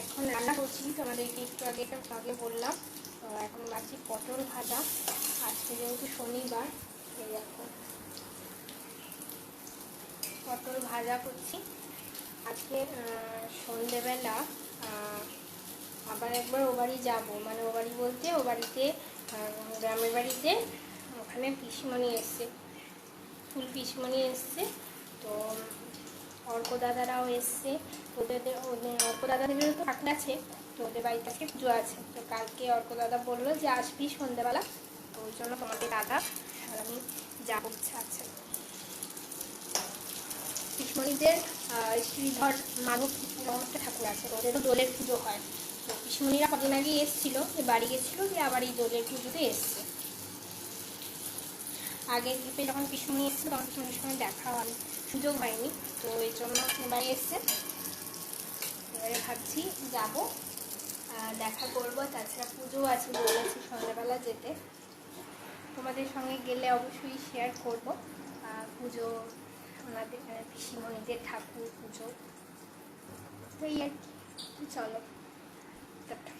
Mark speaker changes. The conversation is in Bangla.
Speaker 1: এখন রান্না করছি, তোমাদেরকে একটু আগে বললাম। তো এখন বাকি পটল ভাজা। আজকে যেহেতু শনিবার, এই দেখো পটল ভাজা করছি। আজকে সন্ধেবেলা আবার একবার ও বাড়ি যাবো, মানে ও বাড়ি বলতে ও বাড়িতে গ্রামের বাড়িতে ওখানে পিসিমণি এসছে, ফুল পিসিমণি এসছে। তো অর্ক দাদারাও এসছে। ওদের অর্ক দাদাদেরও তো ঠাকুর আছে, তো ওদের বাড়িতে আজকে পুজো আছে। তো কালকে অর্ক দাদা বললো যে আসবি সন্ধ্যেবেলা, তো ওই জন্য তোমাদের দাদা আর আমি যাবো, ইচ্ছা আছে। পিসমণিদের শ্রীধর মাধব একটা ঠাকুর আছে, ওদেরও দোলের পুজো হয়। তো পিসমণিরা কদিন আগে এসেছিলো, বাড়ি গেছিলো, যে আবার এই দোলের পুজোতে এসছে। আগের গ্রুপে যখন পিসমণি এসছে তখন পিসমণির সঙ্গে দেখা হয়নি, সুযোগ হয়নি, তো এই জন্য এবারে এসছে। এবারে ভাবছি যাবো, দেখা করবো। তাছাড়া পুজো আছে, বলেছি সন্ধ্যাবেলা যেতে। তোমাদের সঙ্গে গেলে অবশ্যই শেয়ার করবো পুজো, ওনাদের পিসিমণিদের ঠাকুর পুজো। তো এই আর কি, চলো টাটা।